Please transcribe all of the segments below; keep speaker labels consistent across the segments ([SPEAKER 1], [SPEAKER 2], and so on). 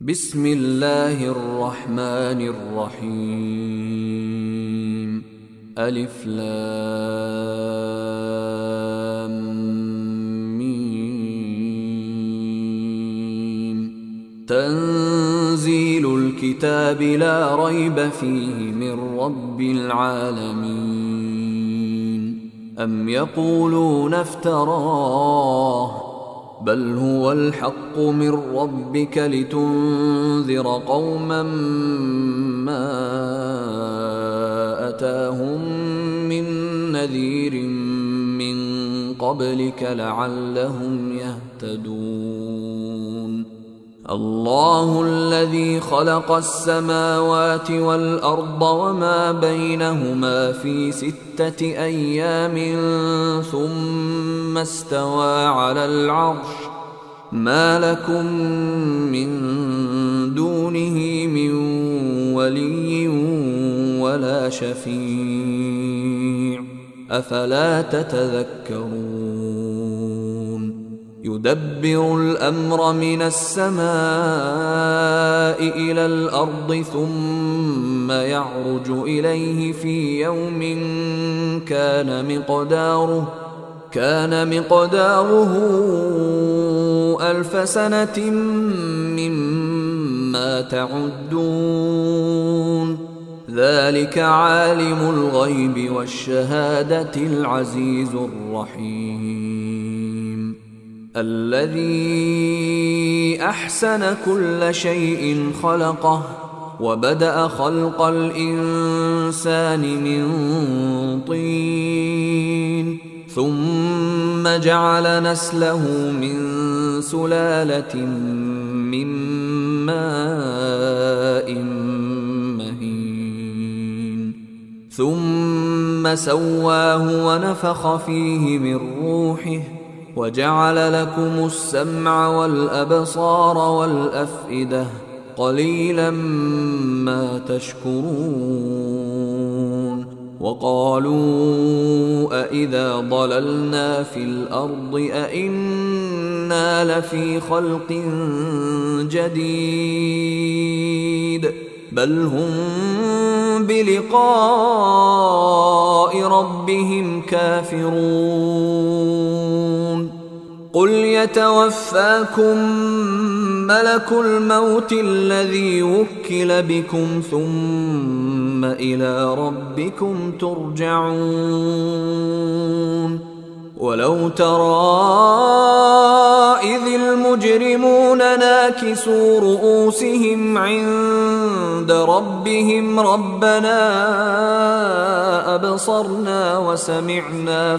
[SPEAKER 1] بسم الله الرحمن الرحيم. ألف لام ميم. تنزيل الكتاب لا ريب فيه من رب العالمين. أم يقولون افتراه بل هو الحق من ربك لتنذر قوما ما أتاهم من نذير من قبلك لعلهم يهتدون. الله الذي خلق السماوات والأرض وما بينهما في 6 أيام ثم استوى على العرش ما لكم من دونه من ولي ولا شفيع أفلا تتذكرون. يدبر الأمر من السماء إلى الأرض ثم يعرج إليه في يوم كان مقداره 1000 سنة مما تعدون. ذلك عالم الغيب والشهادة العزيز الرحيم الذي أحسن كل شيء خلقه وبدأ خلق الإنسان من طين ثم جعل نسله من سلالة من ماء مهين ثم سواه ونفخ فيه من روحه وجعل لكم السمع والأبصار والأفئدة قليلا ما تشكرون. وقالوا أإذا ضللنا في الأرض أإنا لفي خلق جديد بل هم بلقاء ربهم كافرون. قل يتوفاكم ملك الموت الذي وكل بكم ثم إلى ربكم ترجعون. ولو ترى إذ المجرمون ناكسوا رؤوسهم عند ربهم ربنا أبصرنا وسمعنا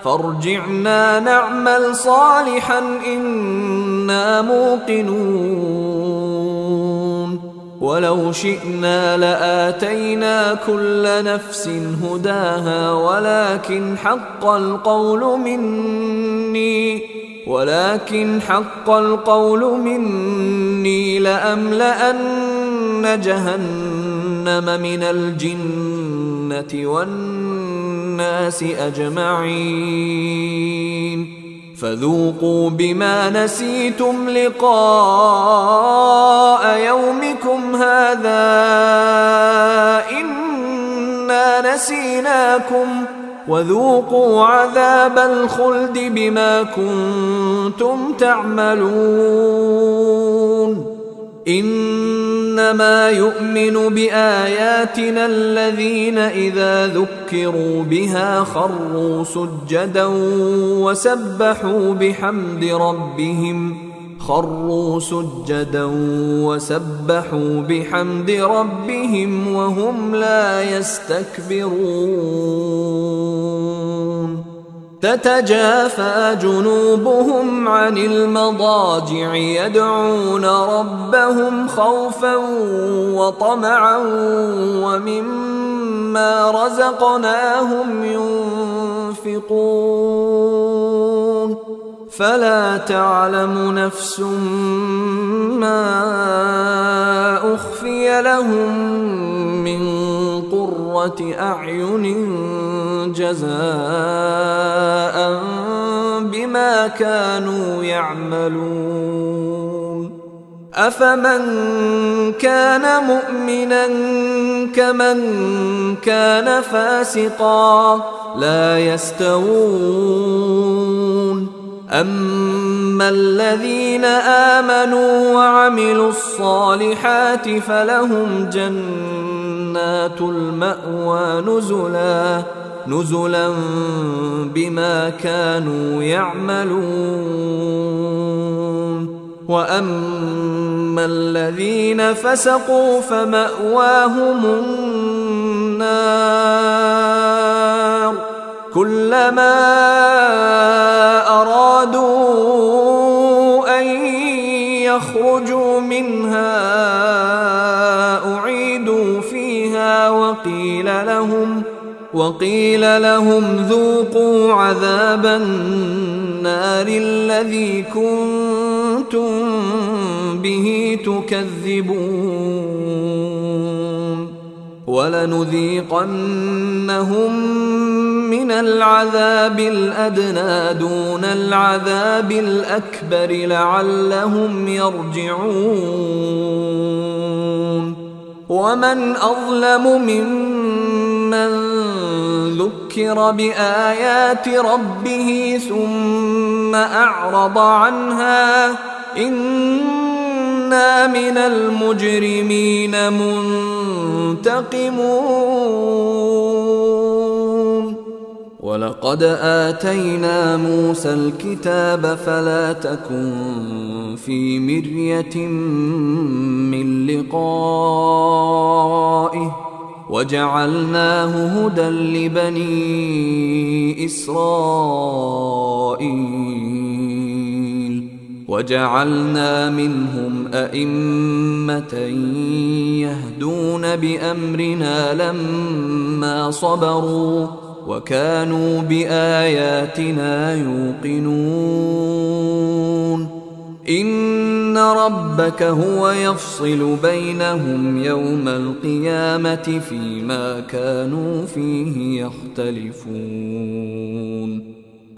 [SPEAKER 1] فارجعنا نعمل صالحا إنا موقنون. ولو شئنا لآتينا كل نفس هداها ولكن حق القول مني لأملأن جهنم من الجنة والناس أجمعين. فذوقوا بما نسيتم لقاء يومكم هذا إنا نسيناكم وذوقوا عذاب الخلد بما كنتم تعملون. إنما يؤمن بآياتنا الذين إذا ذكروا بها خروا سجدا وسبحوا بحمد ربهم وهم لا يستكبرون. تتجافى جنوبهم عن المضاجع يدعون ربهم خوفا وطمعا ومما رزقناهم ينفقون. فلا تعلم نفس ما أخفي لهم من قرة أعين جزاء بما كانوا يعملون. أفمن كان مؤمنا كمن كان فاسقا لا يستوون أما الذين آمنوا وعملوا الصالحات فلهم جنات المأوى نزلا بما كانوا يعملون وأما الذين فسقوا فمأواهم النار كلما أرادوا أن يخرجوا منها أعيدوا فيها وقيل لهم ذوقوا عذاب النار الذي كنتم به تكذبون ولنذيقنهم من العذاب الأدنى دون العذاب الأكبر لعلهم يرجعون ومن أظلم ممن ذكر بآيات ربه ثم أعرض عنها إنا من المجرمين منتقمون ولقد آتينا موسى الكتاب فلا تكن في مرية من لقائه وجعلناه هدى لبني إسرائيل وجعلنا منهم أئمة يهدون بأمرنا لما صبروا وكانوا بآياتنا يوقنون إن ربك هو يفصل بينهم يوم القيامة فيما كانوا فيه يختلفون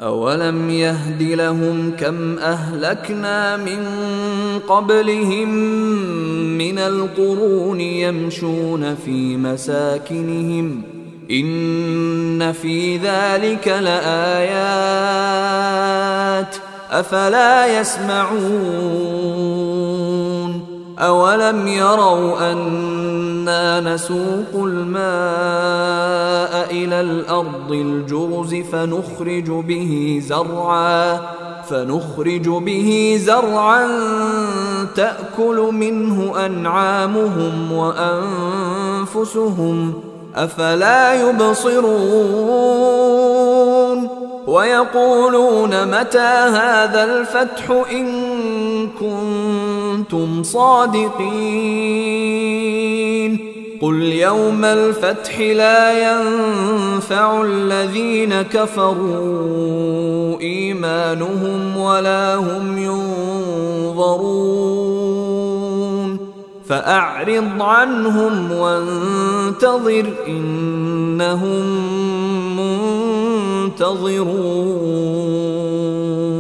[SPEAKER 1] أولم يهد لهم كم أهلكنا من قبلهم من القرون يمشون في مساكنهم إن في ذلك لآيات أفلا يسمعون أولم يروا أنا نسوق الماء إلى الأرض الجرز فنخرج به زرعا تأكل منه أنعامهم وأنفسهم أفلا يبصرون ويقولون متى هذا الفتح إن كنتم صادقين قل يوم الفتح لا ينفع الذين كفروا إيمانهم ولا هم ينظرون فأعرض عنهم وانتظر إنهم منتظرون